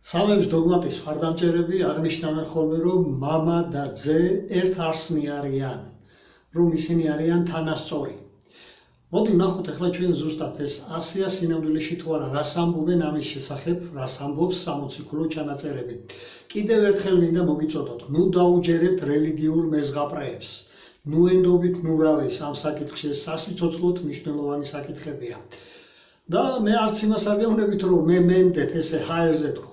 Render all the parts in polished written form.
სამების დოგმატის მხარდამჭერები აღნიშნავენ ხოლმე, რომ მამა და ძე ერთ არსნი არიან, რომ ისინი არიან თანასწორი. მოდი ვნახოთ ახლა ჩვენ ზუსტად ეს ასია სინამდვილეში თუ არა, რას ამბობენ ამის შესახებ, რას ამბობს სამოციქულო ჩანაწერები. კიდევ ერთხელ მინდა მოგიწოდოთ, ნუ დაუჯერებთ რელიგიურ მეზღაპრეებს, ნუ ენდობით ნურავეს ამ საკითხში, ეს სასიცოცხლოდ მნიშვნელოვანი საკითხებია. და მე არც იმას არ გეუბნებით, რომ მე მენდეთ ესე ჰაერზე თქო.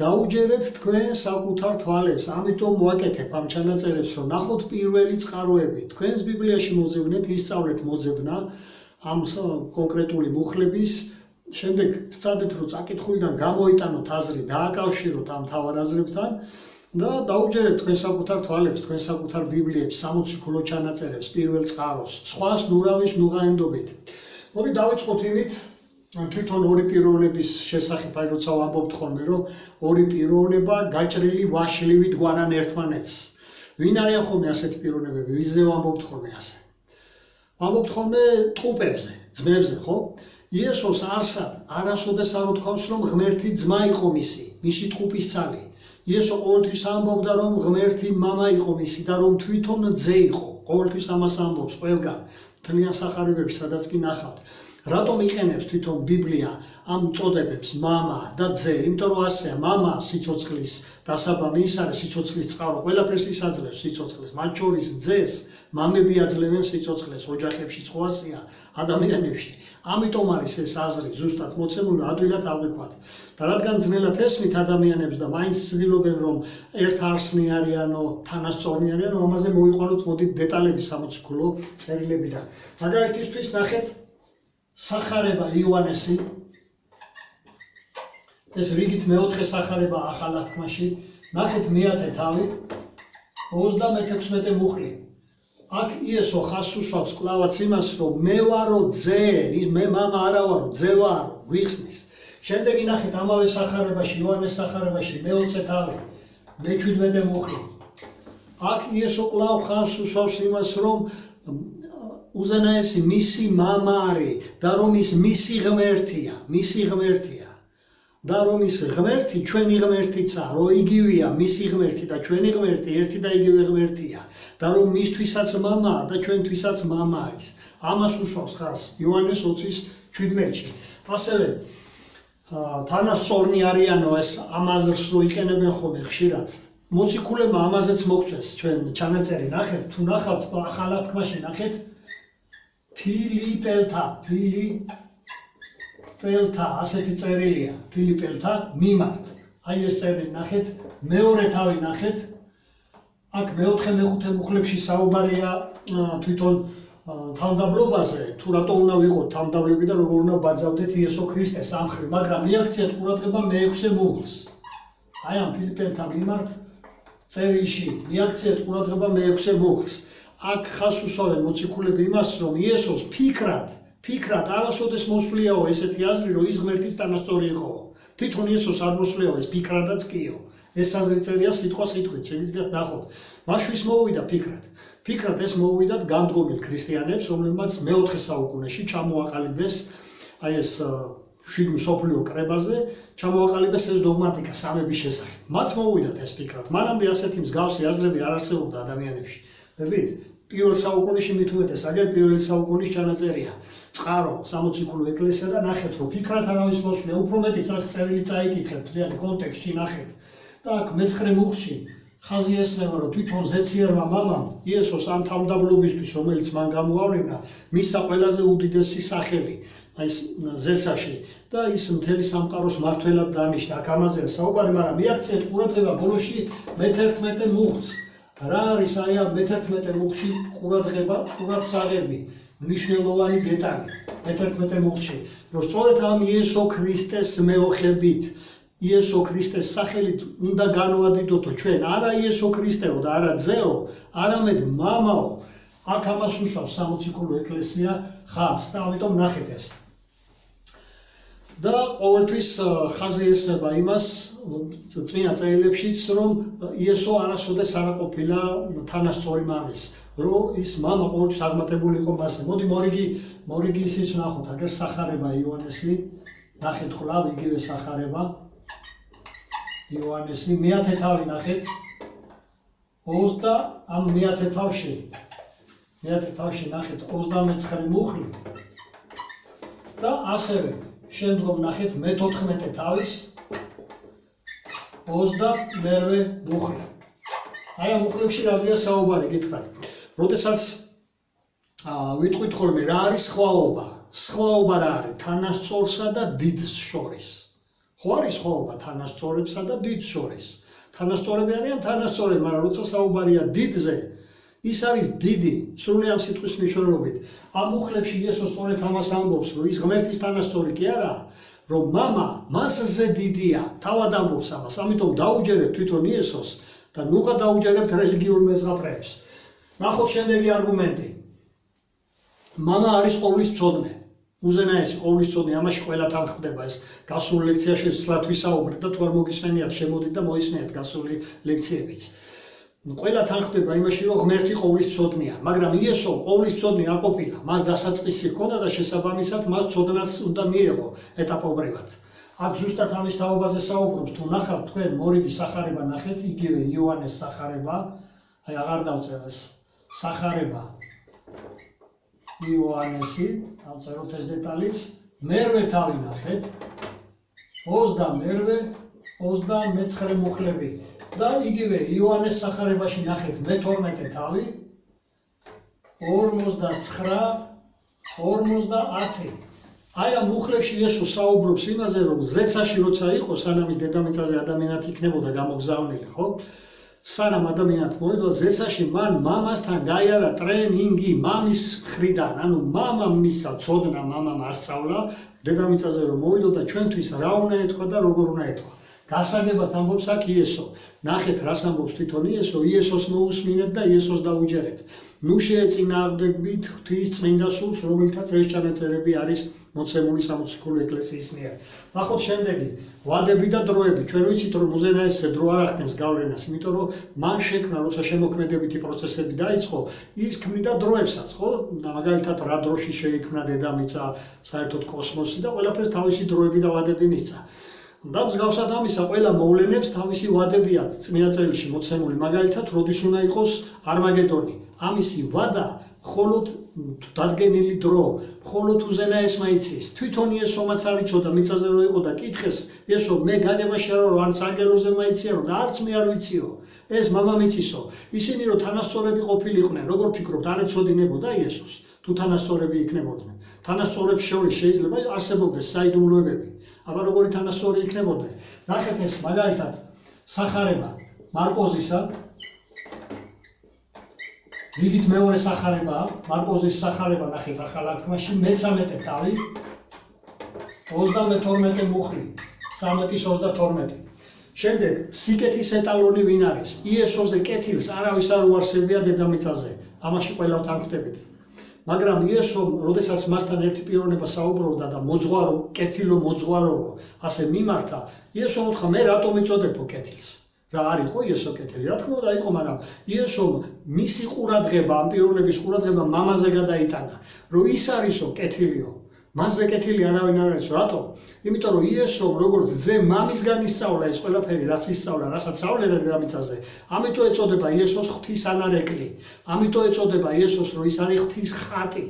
დაუჯერეთ თქვენ საკუთარ თვალებს, ამიტომ ვაკეთებ ამ ჩანაწერებს, რომ ნახოთ პირველი წყაროები. თქვენს ბიბლიაში მოძებნეთ, ისწავლეთ მოძებნა ამ კონკრეტული მუხლების, შემდეგ სცადეთ, რომ საკითხულიდან გამოიტანოთ აზრი, დააკავშიროთ ამ მთავარ აზრებთან და დაუჯერეთ თქვენ საკუთარ თვალებს, თქვენ საკუთარ ბიბლიებს, სამოციქულო ჩანაწერებს, პირველ წყაროს, სხვას ნურავის ნუღაენდობით. მოდი დავიწყოთ იმით, თვითონ ორი პიროვნების შესახებ, აი როცა ვამბობთ ხოლმე, რომ ორი პიროვნება გაჭრილი ვაშლივით გვანან ერთმანეთს. ვინ არიან ხოლმე ასეთი პიროვნებები? ვიზე ვამბობთ ხოლმე ასე? ვამბობთ ხოლმე ტყუპებზე, ძმებზე, ხო? იესოს არსად არასოდეს არ უთქვამს, რომ ღმერთი ძმა იყო მისი ტყუპის ცალი. იესო ყოველთვის ამბობდა, რომ ღმერთი მამა იყო მისი და რომ თვითონ ძე იყო. ყოველთვის ამას ამბობს ყველგან, მთლიან სახარებებში, სადაც კი ნახავთ. რატომ იყენებს თვითონ ბიბლია ამ წოდებებს მამა და ძე? იმიტომ რომ ასეა, მამა სიცოცხლის დასაბამი, ის არის სიცოცხლის წყარო, ყველაფერს ის აძლევს სიცოცხლეს, მათ შორის ძეს მამები აძლევენ სიცოცხლეს, ოჯახებში ხო ასეა, ადამიანებში. ამიტომ არის ეს აზრი ზუსტად მოცემული, ადვილად ავიქვათ. და რადგან ძნელად ესმით ადამიანებს და მაინც ცდილობენ, რომ ერთ არსნი არიანო, თანასწორნი არიანო, ამაზე მოვიყვანოთ მოდით დეტალები სამოციქულო წერილებიდან. მაგალითისთვის ნახეთ სახარება იოანესი, ეს რიგით მეოთხე სახარება ახალ აღთქმაში, ნახეთ მეათე თავი, 36 მუხლი. აქ იესო ხაზს უსვამს კვლავაც იმას, რომ მე ვარო ძე, მე მამა არა ვარო, ძე ვარო, გვიხსნის. შემდეგი ნახეთ ამავე სახარებაში, იოანეს სახარებაში, მე-20 თავი, მე-17 მუხლი. აქ იესო კვლავ ხაზს უსვამს იმას, რომ უზენაესი მისი მამა არის და რომ ის მისი ღმერთია, და რომ ის ღმერთი ჩვენი ღმერთიცაა, რომ იგივეა მისი ღმერთი და ჩვენი ღმერთი ერთი და იგივე ღმერთია და რომ მისთვისაც მამაა და ჩვენთვისაც მამა არის. ამას უსვამს ხაზს იოანეს 20:17-ში. ასევე თანასწორნი არიანო, ეს ამ აზრს რო იყენებენ ხოლმე ხშირად. მოციქულებმა ამაზეც მოგწეს ჩვენ ჩანაწერი, ნახეთ, თუ ნახავთ ახალ აღთქმაში, ნახეთ ფილიპელთა, ასეთი წერილია, ფილიპელთა მიმართ. აი ეს წერილი ნახეთ, მეორე თავი ნახეთ, აქ მეოთხე მეხუთე მუხლებში საუბარია თვითონ თავმდაბლობაზე, თუ რატო უნდა ვიყოთ თავმდაბლები და როგორ უნდა ბაძავდეთ იესო ქრისტეს ამ მხრივ, მაგრამ მიაქციეთ ყურადღება მე-6 მუხლს. აი ამ ფილიპელთა მიმართ წერილში მიაქციეთ ყურადღება მე-6 მუხლს. აქ ხაზს უსვამენ მოციქულები იმას, რომ იესოს ფიქრად არასოდეს მოსვლიაო ესეთი აზრი, რომ ის ღმერთის თანასწორი იყო. თვითონ იესოს არ მოსვლიაო, ეს ფიქრადაც კიო. ეს აზრი წერია სიტყვა-სიტყვით, შეგიძლიათ ნახოთ. მაშვის მოვიდა ფიქრად ეს მოვიდათ განდგომილ ქრისტიანებს, რომლებმაც მე-4 საუკუნეში ჩამოაყალიბეს აი ეს შვიდ მსოფლიო კრებაზე, ჩამოაყალიბეს ეს დოგმატიკა სამების შესახებ. მათ მოვიდათ ეს ფიქრად. მანამდე ასეთი მსგავსი აზრები არ არსებობდა ადამიანებში. დებით, პირველ საუკუნეში მით უმეტეს, აგერ პირველი საუკუნის ჩანაწერია. წყარო, სამოციქულო ეკლესია და ნახეთ, რომ ფიქრად არავის მოსვლია, უფრო მეტიც რაც წერილი წაიკითხეთ, მთლიანი კონტექსტში ნახეთ. და აქ მე-9 მუხლში ხაზი ესწრება, რომ თვითონ ზეციერმა მამამ იესოს ამ თავმდაბლობისთვის, რომელიც მან გამოავლინა, მისცა ყველაზე უდიდესი სახელი აი ეს ზეცაში და ის მთელი სამყაროს მართველად დანიშნა. აქ ამაზეა საუბარი, მაგრამ მიაქციეთ ყურადღება ბოლოში მე-11 მუხლს. რა არის აი ამ მე-11 მუხლში ყურადსაღები, მნიშვნელოვანი დეტალი მე-11 მუხლში, რომ სწორედ ამ იესო ქრისტეს მეოხებით, იესო ქრისტეს სახელით უნდა განვადიდოთო ჩვენ, არა იესო ქრისტეო და არა ძეო, არამედ მამაო. აქ ამას უსვამს სამოციქულო ეკლესია ხაზს და ამიტომ ნახეთ ეს. და ყოველთვის ხაზი ესწრება იმას წმინდა წერილებშიც, რომ იესო არასოდეს არ ყოფილა თანასწორი მამის, რომ ის მამა ყოველთვის აღმატებული იყო მასზე. მოდი მორიგი ისიც ვნახოთ, აგერ სახარება იოანესი, ნახეთ კვლავ იგივე სახარება. იოანესი მეათე თავი ნახეთ 20 ამ მეათე თავში ნახეთ 39 მუხლი და ასევე შემდგომ ნახეთ მე-14 თავის 28 მუხლი. აი ამ მუხლებში რაზეა საუბარი გითხრათ. როდესაც ვიტყვით ხოლმე რა არის სხვაობა? სხვაობა რა არის თანასწორსა და დიდს შორის? ხო არის სხვაობა თანასწორებსა და დიდს შორის? თანასწორები არიან თანასწორები, მაგრამ როცა საუბარია დიდზე, ის არის დიდი, სრული ამ სიტყვის მნიშვნელობით. ამ მუხლებში იესო სწორედ ამას ამბობს, რომ ის ღმერთის თანასწორი კი არა, რომ მამა მასზე დიდია, თავად ამბობს ამას. ამიტომ დაუჯერებთ თვითონ იესოს და ნუღა დაუჯერებთ რელიგიურ მეზღაპრეებს. ნახოთ შემდეგი არგუმენტი. მამა არის ყოვლისმცოდნე. უზენაესი ყოვლისმცოდნე, ამაში ყველათან ხდება ეს. გასულ ლექციაში სლათ ვისაუბრეთ და თუ არ მოგისმენიათ, შემოდით და მოისმენთ გასული ლექციებიც. ყველათან ხდება იმაში, რომ ღმერთი ყოვლისმცოდნეა, მაგრამ იესო ყოვლისმცოდნე არ ყოფილა. მას დასაწყისი ჰქონდა და შესაბამისად მას ცოდნაც უნდა მიეღო ეტაპობრივად. აქ ზუსტად ამის თაობაზე საუბრობს, თუ ნახავთ თქვენ მორიგი სახარება ნახეთ, იგივე იოანეს სახარება, აი აღარ დავწერ ეს სახარება იოანესი, დავწეროთ ეს დეტალიც, მერვე თავი ნახეთ, 29 მუხლები და იგივე იოანეს სახარებაში ნახეთ მე-12 თავი, 49 აი ამ მუხლებში იესო საუბრობს იმაზე, რომ ზეცაში როცა იყო, სანამ ის დედამიწაზე ადამიანად იქნებოდა გამოგზავნილი, ხო? სანამ ადამიანად მოვიდა ზეცაში, მან მამასთან გაიარა ტრენინგი მამის მხრიდან, ანუ მამამ მისცა ცოდნა, მამამ ასწავლა დედამიწაზე რომ მოვიდოდა ჩვენთვის რა უნდა ეთქვა და როგორ უნდა ეთქვა. გასაგებად ამბობს აქ იესო. ნახეთ რას ამბობს თვითონ იესო, იესოს მოусმინეთ და იესოს დაუჯერეთ. ნუ შეეწინააღმდეგებით ღვთის წმინდა სულს, რომელთაც ეს ჩანაწერები არის მოცემული სამოციქულო ეკლესიის მიერ. ნახოთ შემდეგი, ვადები და დროები. ჩვენ ვიცით რომ უზენაესზე დრო არ ახდენს გავლენას, იმიტომ რომ მან შექმნა, როცა შემოქმედებითი პროცესები დაიწყო, ის ქმნიდა დროებსაც, ხო? მაგალითად რა დროში შეიქმნა დედამიწა, საერთოდ კოსმოსი და ყველაფერს თავისი დროები და ვადები მისცა. და მსგავსად ამისა, ყველა მოვლენებს თავისი ვადები აქვს წმინდა წერილში მოცემული, მაგალითად, როდის უნდა იყოს არმაგედონი. ამისი ვადა მხოლოდ დადგენილი დრო, მხოლოდ უზენაესმა იცის. თვითონ იესომაც არ იცოდა, მიწაზე რო იყო და კითხეს, იესო, მე გაგებაში არ ვარ, არც ანგელოზე მაიციერო და არც მე არ ვიციო. ეს მამამ იცისო. ისინი რო თანასწორები ყოფილიყვნენ, როგორ ფიქრობთ, არ ეცოდინებოდა იესოს, თუ თანასწორები იქნებოდნენ. თანასწორებს შორის შეიძლება არსებობდეს საიდუმლოებები. აბა როგორი თანასწორი იქნებოდნენ. ნახეთ ეს მაგალითად სახარება მარკოზისა. რიგით მეორე სახარებაა, მარკოზის სახარება ნახეთ ახალ აღთქმაში, მე-13 თავი, 32 მუხლი, 13-22. შემდეგ სიკეთის ეტალონი ვინ არის? იესოზე კეთილს არავის არ უარსებია დედამიწაზე. ამაში ყველა ვთანხმდებით. მაგრამ იესომ, როდესაც მასთან ერთი პიროვნება საუბრობდა და მოძღვარო, კეთილო მოძღვაროო, ასე მიმართა, იესომ უთხრა, მე რატომ მიწოდებო კეთილს? რა არ იყო იესო კეთილი? რა თქმა უნდა იყო, მაგრამ იესომ მისი ყურადღება, ამ პიროვნების ყურადღება მამაზე გადაიტანა, რომ ის არისო კეთილიო. მასზე კეთილი არავინ არ არის, რატომ? იმიტომ რომ იესომ როგორც ძე მამისგან ისწავლა ეს ყველაფერი, რაც ისწავლა, რასაც სწავლერა დედამიწაზე, ამიტომ ეწოდება იესოს ღვთის ანარეკლი. ამიტომ ეწოდება იესოს, რომ ის არის ღვთის ხატი,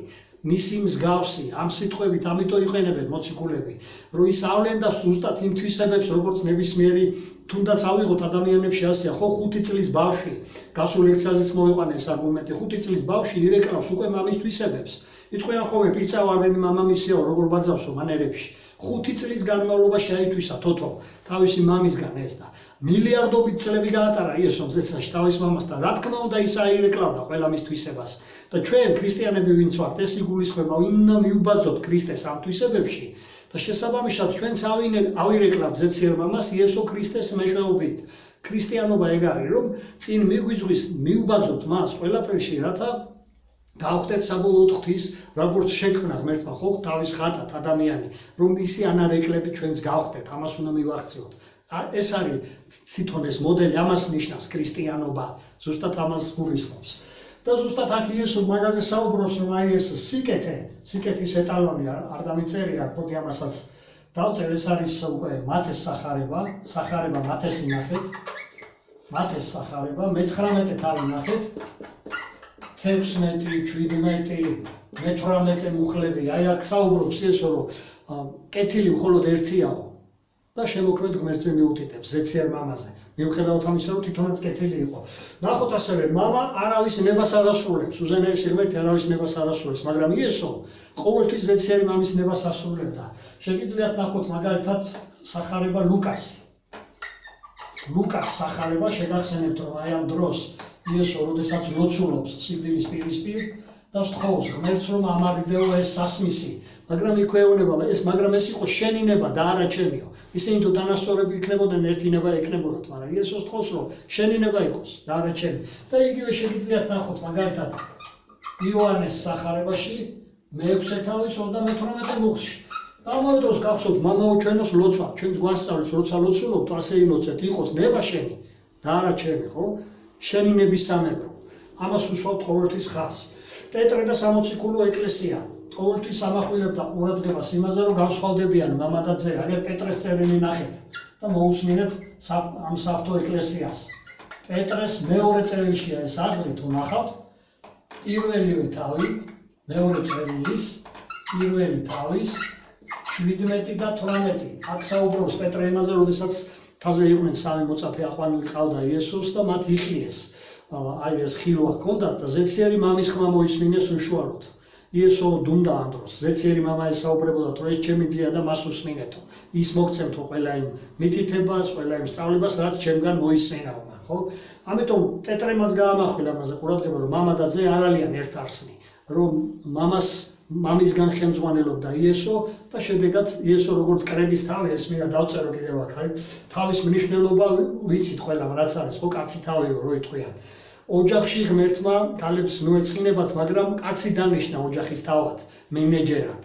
მისი მსგავსი, ამ სიტყვებით ამიტომ იყენებენ მოციქულები, რომ ისწავლენ და ზუსტად იმ თვისებებს, როგორც ნებისმიერი თუნდაც ავიღოთ ადამიანებში ასეა, ხო 5 წლის ბავშვი, გასულ ლექციაზეც მოვიყვანე ეს არგუმენტი, 5 წლის ბავშვი ირეკლავს უკვე მამის თვისებებს. იტყვიან ხოლმე პირწავარდენი მამამისიაო, როგორ ბაძავსო მანერებში. 5 წლის განმავლობაში აითვისა თოთო თავისი მამისგან ეს და მილიარდობით წლები გაატარა იესომ ზეცაში თავის მამასთან. რა თქმა უნდა ის აირეკლავდა ყველა მის თვისებას. და ჩვენ ქრისტიანები ვინც ვართ, ეს იგულისხმება, უნდა მიუბაძოთ ქრისტეს ამ თვისებებში. და შესაბამისად ჩვენც ავირეკლავთ ზეციერ მამას იესო ქრისტეს მეშვეობით. ქრისტიანობა ეგ არის, რომ წინ მიგვიძღვის მიუბაძოთ მას ყველაფერში, რათა გავხდეთ საბოლოოდ ღვთის, როგორც შექმნა ღმერთმა ხო თავის ხატად ადამიანი, რომ ისი ანარეკლები ჩვენს გავხდეთ, ამას უნდა მივახციოთ. ეს არის თვითონ ეს მოდელი, ამას ნიშნავს ქრისტიანობა, ზუსტად ამას გულისხმობს. და ზუსტად აქ იესო მაგაზე საუბრობს, რომ აი ეს სიკეთის ეტალონი არ დამიწერია, მოდი ამასაც დავწერ ეს არის უკვე მათეს სახარება, მათეს ნახეთ. მათეს სახარება, მე-19 თავი ნახეთ. 16, 17, მე-18 მუხლები. აი აქ საუბრობს ესო რომ კეთილი მხოლოდ ერთიაო და შემოქმედ ღმერთზე მიუთითებს ზეციერ მამაზე. მიუხედავად ამისა, რომ თვითონაც კეთილი იყო. ნახოთ ასევე, მამა არავის ნებას არ ასრულებს, უზენაესი ღმერთი არავის ნებას არ ასრულებს, მაგრამ იესო ყოველთვის ზეციერი მამის ნებას ასრულებდა. შეგიძლიათ ნახოთ მაგალითად სახარება ლუკასი. ლუკას სახარება შეგახსენებთ, რომ აი ამ დროს იესო როდესაც ლოცულობს სიკვდილის პირისპირ და სთხოვს ღმერთს, რომ ამარიდეო ეს სასმისი. მაგრამ იქ ეუბნება ეს, მაგრამ ეს იყო შენი ნება და არა ჩემიო. ისინი თუ დანასწორები იქნებოდნენ, ერთი ნება ექნებოდათ, მაგრამ იესოს თხოვს, რომ შენი ნება იყოს და არა ჩემი. და იგივე შეგიძლიათ ნახოთ მაგალითად იოანეს სახარებაში მე-6 თავის 38 მუხლში. და ამავე დროს გახსოვთ მამაო ჩვენოს ლოცვა, ჩვენს გვასწავლებს, როცა ლოცულობთ, ასე ილოცეთ, იყოს ნება შენი და არა ჩემი, ხო? შენი ნების სამებრო. ამას უსვამთ ყოველთვის ხაზს. პეტრე და 60 ქულო ეკლესია ყოველთვის ამახვილებდა ყურადღებას იმაზე, რომ გავსხვალდებიან მამა და ძე. აგერ პეტრეს წერილი ნახეთ და მოусმინეთ ამ საფრთხო ეკლესიას. პეტრეს მეორე წერილშია ეს აზრი, თუ ნახავთ, პირველივე თავი, მეორე წერილის, პირველი თავის 17 და 18. აქ საუბრობს პეტრე იმაზე, როდესაც თაზე იყვნენ სამი მოწაფე აყვანილი ყავდა იესოს და მათ იხილეს. აი ეს ხილვა ჰქონდათ და ზეციერი მამის ხმა მოისმინეს უშუალოდ. იესო დუმდა ამ დროს, ზეციერი მამა ესაუბრებოდა, რომ ეს ჩემი ძეა და მას უსმინეთო. ის მოგცემთო ყველა იმ მითითებას, ყველა იმ სწავლებას, რაც ჩემგან მოისმენაო, ხო? ამიტომ პეტრემაც გაამახვილა ამაზე ყურადღება, რომ მამა და ძე არ არიან ერთ არსნი, რომ მამისგან ხელმძღვანელობდა იესო და შედეგად იესო როგორც კრების თავი, ეს მინდა დავწერო კიდევ აქ, აი, თავის მნიშვნელობა ვიცით ყველამ რაც არის, ხო, კაცი თავიო, რო იტყვიან. ოჯახში ღმერთმა გალებს მოეწყინებათ, მაგრამ კაცი დანიშნა ოჯახის თავად, მენეჯერად.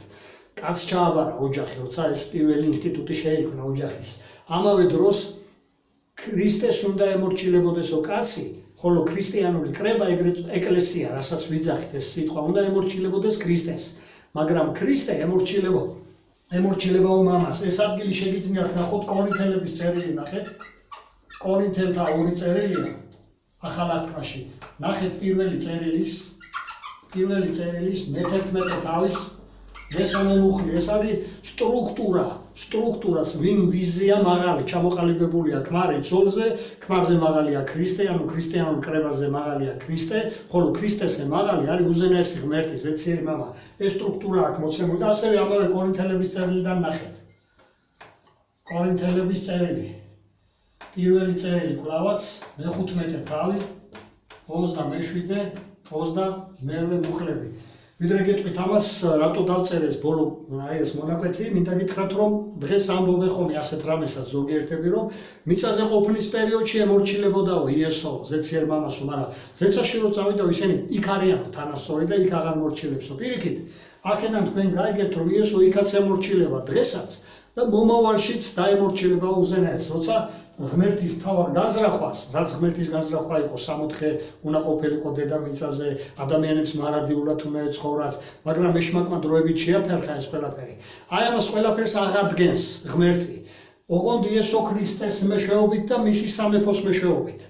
კაც ჩააბარა ოჯახი, როცა ეს პირველი ინსტიტუტი შეიქმნა ოჯახის. ამავე დროს ქრისტეს უნდა ემორჩილებოდესო კაცი, ხოლო ქრისტიანული კრება ეკლესია, რასაც ვიძახით ეს სიტყვა, უნდა ემორჩილებოდეს ქრისტეს. მაგრამ ქრისტე ემორჩილებაო მამას. ეს ადგილი შეგიძლიათ ნახოთ კორინთელების წერილი ნახეთ. კორინთელთა 2 წერილია. ახალ აღთქმაში ნახეთ პირველი წერილის მე-11 თავის მესამე მუხლი. ეს არის სტრუქტურას ვინ ვიზია მაღალი ჩამოყალიბებულია ქმარი ძოლზე, ქმარზე მაღალია ქრისტე, ანუ ქრისტიანულ კრებაზე მაღალია ქრისტე, ხოლო ქრისტესზე მაღალი არის უზენაესი ღმერთი, ზეციერი მამა. ეს სტრუქტურა აქ მოცემული და ასევე ამავე კორინთელების წერილიდან ნახეთ. კორინთელების წერილი პირველი წერილი კვლავაც მე-15 თავი 27 მუხლები. ვიდრე გეტყვით ამას, რატო დავწერე ეს ბოლო ეს მონაკვეთი, მინდა გითხრათ, რომ დღეს ამბობენ ხოლმე ასეთ რამესაც ზოგიერთები, რომ მიწაზე ყოფნის პერიოდში ემორჩილებოდაო იესო ზეციერ მამასო, მაგრამ ზეცაში რო წავიდაო, ისინი იქ არიანო თანასწორი და იქ აღარ მორჩილებსო. პირიქით, აქედან თქვენ გაიგებთ, რომ იესო იქაც ემორჩილება დღესაც და მომავალშიც დაემორჩილება უზენაეს, როცა ღმერთის თავარ განზრახვას, რაც ღმერთის განზრახვა იყო, 64 უნდა ყოფილიყო დედამიწაზე, ადამიანებს მარადიულად უნდა ეცხოვრათ, მაგრამ ეშმაკმა დროებით შეაფერხა ეს ყველაფერი. აი ამას ყველაფერს აღადგენს ღმერთი, ოღონდ იესო ქრისტეს მეშვეობით და მისი სამეფოს მეშვეობით.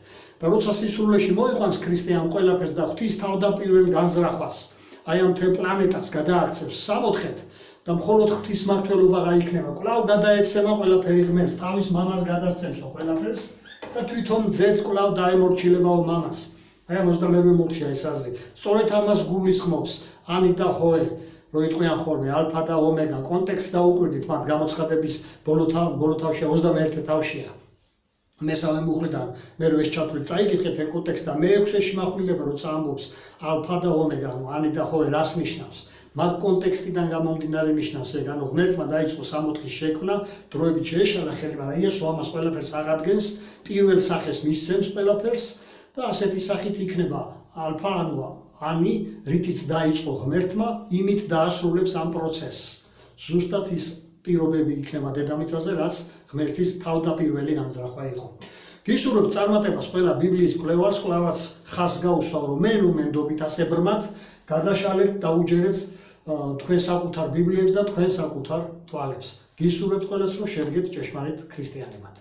და როცა სისრულეში მოიყვანს ქრისტე ამ ყველაფერს და ღვთის თავდაპირველ განზრახვას, აი ამ მთელ პლანეტას გადააქცევს 64-ით, და მხოლოდ ღვთის მმართველობა გაიქნება, კვლავ გადაეცემა ყველაფერი ღმერთს, თავის მამას გადასცემსო ყველაფერს და თვითონ ძეც კვლავ დაემორჩილებაო მამას. აი ამ 22 მუხლშია ეს აზრი. სწორედ ამას გულისხმობს ანი და ჰოე, რო იტყვიან ხოლმე ალფა და ომეგა, კონტექსტს დაუკვირდით, მათ გამოცხადების ბოლო თავშია 21 თავშია. მესამე მუხლიდან მერე ეს ჩათვლით, წაიკითხეთ ეს კონტექსტი და მე-6-ში მახვილება, როცა ამბობს ალფა და ომეგა, ანი და ჰოე რას ნიშნავს? მაგ კონტექსტიდან გამომდინარე ნიშნავს ეგ, ანუ ღმერთმა დაიწყო 64-ის შექმნა, დროებით შეეშალა ხელი, მაგრამ იესო ამას ყველაფერს აღადგენს, პირველ სახეს მისცემს ყველაფერს და ასეთი სახით იქნება ალფა, ანუ ანი, რითიც დაიწყო ღმერთმა, იმით დაასრულებს ამ პროცესს. ზუსტად ის პირობები იქნება დედამიწაზე, რაც ღმერთის თავდაპირველი განზრახვა იყო. გისურვებთ წარმატებას ყველა ბიბლიის მკვლევარს, კვლავაც ხაზს გაუსვავ, რომ მენდობით ასე ბრმად გადაშალებთ და უჯერეთ თქვენ საკუთარ ბიბლიებს და თქვენ საკუთარ თვალებს. გისურვებთ ყველას, რომ შედგეთ ჭეშმარიტ ქრისტიანებად.